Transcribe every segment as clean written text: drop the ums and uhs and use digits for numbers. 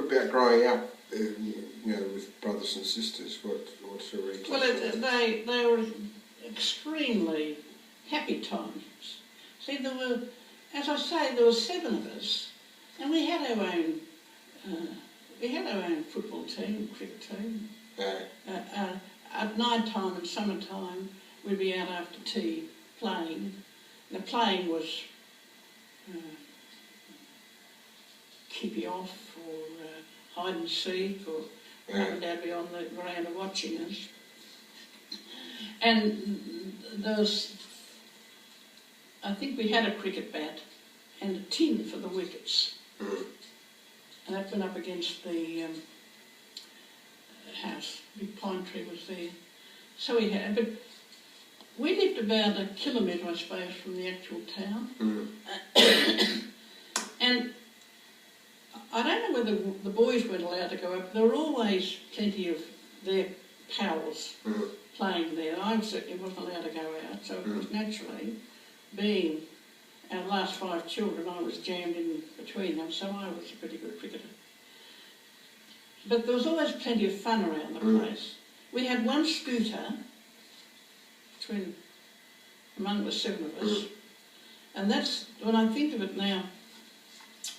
about growing up, with brothers and sisters? What's the reason? Well, they were extremely happy times. See, there were, as I say, there were 7 of us, and we had our own football team, cricket team. At night time and summertime, we'd be out after tea playing. The playing was keepy off, or hide and seek, or Mum and Dad would be on the veranda watching us. And there was, I think we had a cricket bat and a tin for the wickets. And that went up against the house. A big pine tree was there. So we had, but we lived about a kilometre, I suppose, from the actual town. And I don't know whether the boys weren't allowed to go up. There were always plenty of their pals playing there. I certainly wasn't allowed to go out, so it was naturally, being our last 5 children, I was jammed in between them, so I was a pretty good cricketer. But there was always plenty of fun around the place. We had one scooter among the 7 of us, and that's, when I think of it now,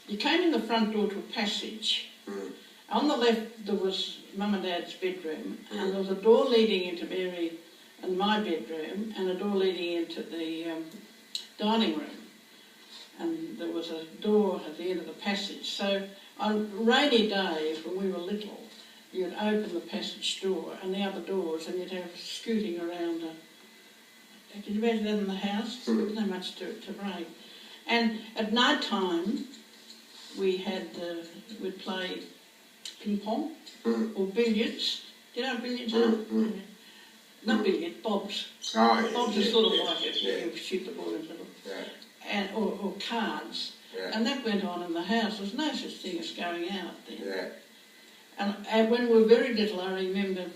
you came in the front door to a passage. On the left there was Mum and Dad's bedroom, and there was a door leading into Mary and my bedroom, and a door leading into the dining room. And there was a door at the end of the passage. So on rainy days when we were little, you'd open the passage door and the other doors, and you'd have scooting around. Can you imagine that in the house? There was not much to break. And at night time, we'd play ping pong or billiards. Do you know what billiards are? Not billiards, bobs. Oh, yeah, bobs are sort of like it. You shoot the ball into them. And or cards. And that went on in the house. There was no such thing as going out then. And when we were very little, I remember,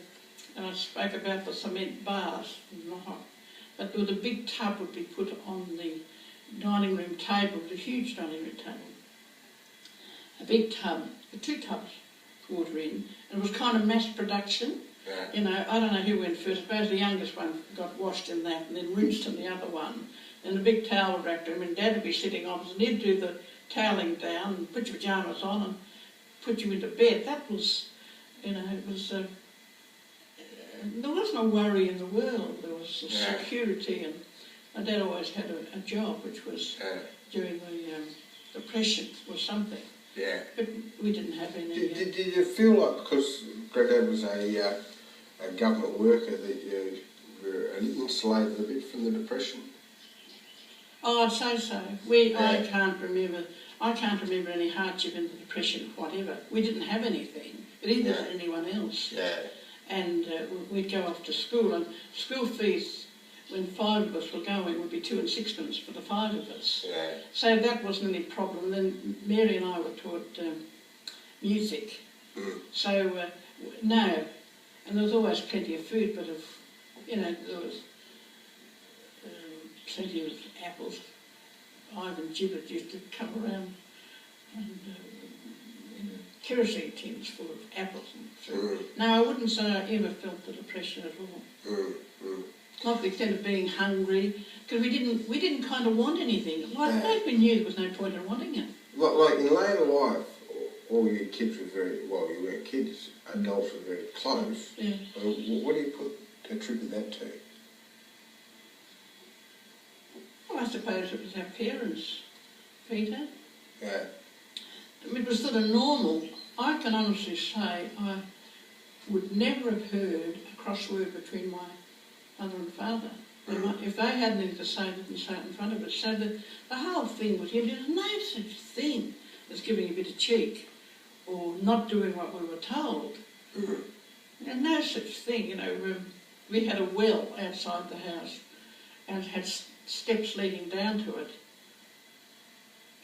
and I spoke about the cement bars, but there was a big tub would be put on the dining room table, the huge dining room table. A big tub, 2 tubs of water in, and it was kind of mass production. I don't know who went first. I suppose the youngest one got washed in that, and then rinsed in the other one. And a big towel wrapped him, and Dad would be sitting opposite, and he'd do the toweling down and put your pyjamas on and put you into bed. That was, it was, there was no worry in the world. There was security, and my dad always had a job, which was during the Depression was something. But we didn't have any. Did you feel like, because Granddad was a government worker, that you were insulated a bit from the Depression? Oh, I'd say so. I can't remember any hardship in the Depression, whatever. We didn't have anything, but either did anyone else. And we'd go off to school, and school fees, when 5 of us were going, would be 2 and 6pence for the 5 of us. So that wasn't any problem. Then Mary and I were taught music. So, no. And there was always plenty of food, but there was plenty of apples. Ivan Gibbet used to come around and kerosene tins full of apples and fruit. No, I wouldn't say I ever felt the Depression at all. Not to the extent of being hungry, because we didn't kind of want anything. Like we knew there was no point in wanting it. Like in later life, all your kids were you weren't kids, adults were very close. What do you attribute that to? Well, I suppose it was our parents, Peter. It was sort of normal. I can honestly say I would never have heard a crossword between my mother and father. If they had anything to say, they didn't say it in front of us. So the whole thing was, there's no such thing as giving a bit of cheek or not doing what we were told. There's no such thing. We had a well outside the house, and it had steps leading down to it,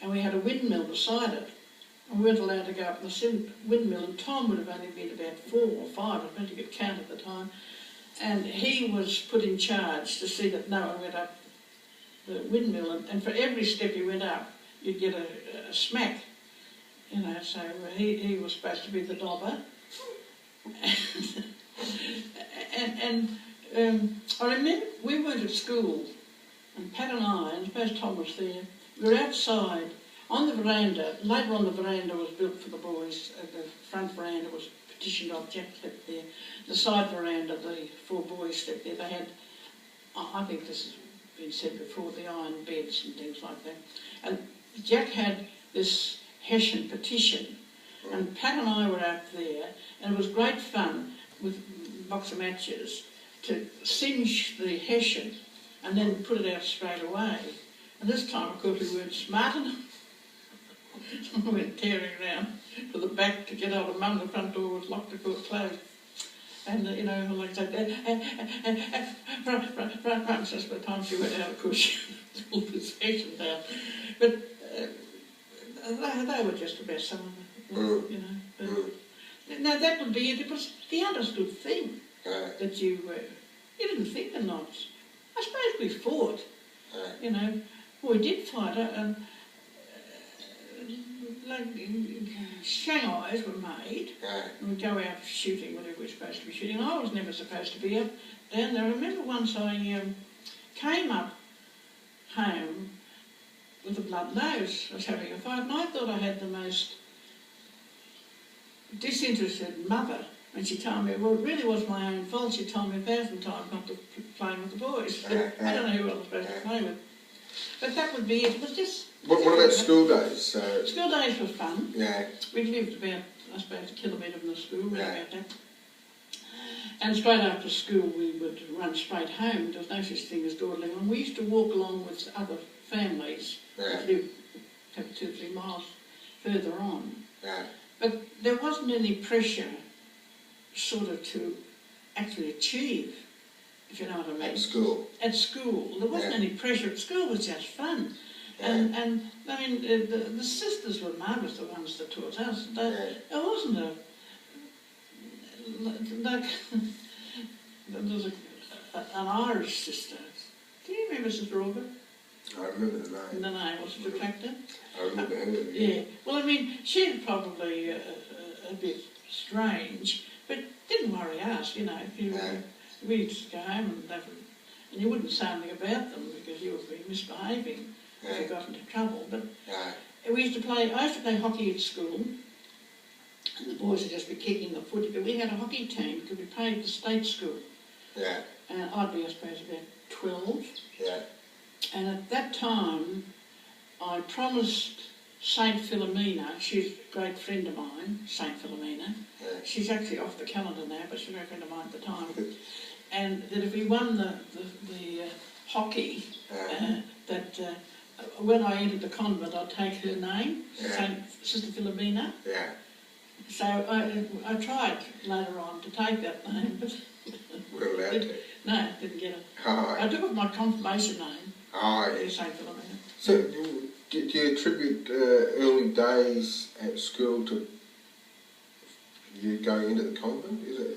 and we had a windmill beside it, and we weren't allowed to go up the windmill, and Tom would have only been about 4 or 5, I don't think he could count at the time, and he was put in charge to see that no one went up the windmill, and for every step you went up, you'd get a smack, you know, so he was supposed to be the dobber. and I remember we weren't at school, and Pat and I, and I suppose Tom was there, we were outside on the veranda. Later on the veranda was built for the boys. The front veranda was petitioned off. Jack slept there. The side veranda, the 4 boys slept there. They had, I think this has been said before, the iron beds and things like that. And Jack had this Hessian petition, and Pat and I were out there, and it was great fun with a box of matches to singe the Hessian and then put it out straight away. And this time, of course, we weren't smart enough. We went tearing around to the back to get out of Mum. The front door was locked, the door closed. And, you know, like I said, front, just by the time she went out, of course, she pulled this Hessian down. But they were just about some of them, you know. Now, that would be it. It was the understood thing that you didn't think the knots. I suppose we fought, you know. Well, we did fight, like Shanghais were made, and we'd go out shooting, whatever we were supposed to be shooting. I was never supposed to be up down there. I remember once I came up home with a blood nose. I was having a fight, and I thought I had the most disinterested mother. And she told me, well, it really was my own fault. She told me 1,000 times not to play with the boys. I don't know who I was supposed to play with. But that would be it. It was just... What about school days? School days were fun. Yeah. We lived about, I suppose, a kilometre from the school, about that. And straight after school, we would run straight home. There was no such thing as dawdling on. We used to walk along with other families that lived 2 or 3 miles further on. Yeah. But there wasn't any pressure sort of to actually achieve, if you know what I mean. At school? At school. There wasn't any pressure. At school was just fun. Yeah. And I mean, the sisters were marvellous, the ones that taught us. There wasn't like, there was an Irish sister. Do you remember Sister Augur? I remember the name. The name was a tractor. I remember her. Yeah. Well, I mean, she was probably a bit strange, but didn't worry us, you know. We used to go home and you wouldn't say anything about them because you would be misbehaving if you got into trouble. But we used to play, I used to play hockey at school, and the boys would just be kicking the footy, but we had a hockey team because we played the state school. Yeah. And I'd be, I suppose, about 12. Yeah. And at that time, I promised Saint Philomena, she's a great friend of mine, Saint Philomena. Yeah. She's actually off the calendar now, but she's a great friend of mine at the time. And that if we won the hockey, that when I entered the convent, I'd take her name, Saint Sister Philomena. Yeah. So I tried later on to take that name, but we're allowed to. No, didn't get it. Oh, I took it my confirmation name. Oh, yeah. Saint Philomena. So, do you attribute early days at school to you going into the convent? Is it?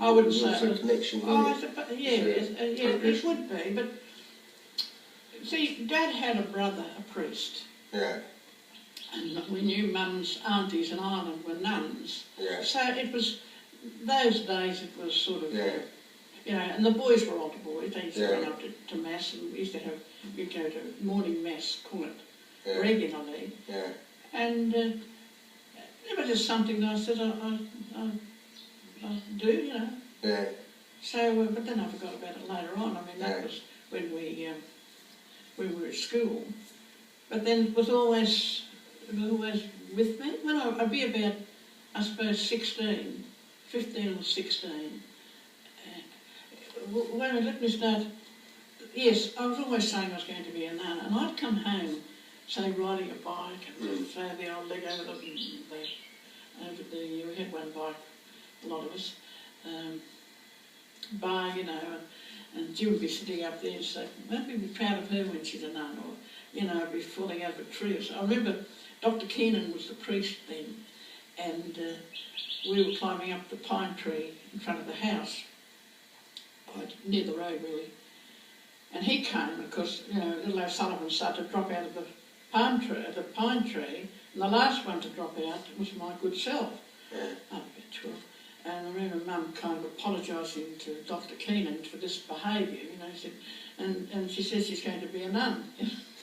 I wouldn't say a connection. I suppose, it would be. But see, Dad had a brother, a priest. Yeah. And we knew Mum's aunties in Ireland were nuns. Yeah. So it was those days. It was sort of. Yeah. You know, and the boys were older boys. They used to run up to mass, and we used to have. We'd go to morning mass, call it, regularly. Yeah. And it was just something that I said I do, you know. Yeah. So, but then I forgot about it later on. I mean, that was when we were at school. But then it was always with me. When I'd be about, I suppose, 16, 15 or 16. When I let me start, yes, I was always saying I was going to be a nun, and I'd come home, say, riding a bike, and throw the old leg over we had one bike, a lot of us, bar, you know, and Jule would be sitting up there and say, won't we be proud of her when she's a nun, or, you know, be falling over a tree or so. I remember Dr. Keenan was the priest then, and we were climbing up the pine tree in front of the house, quite near the road really, and he came, of course, you know, little O'Sullivan started to drop out of the pine tree, And the last one to drop out was my good self, Yeah. up at 12. And I remember Mum kind of apologising to Dr. Keenan for this behaviour, you know, said, and she says she's going to be a nun.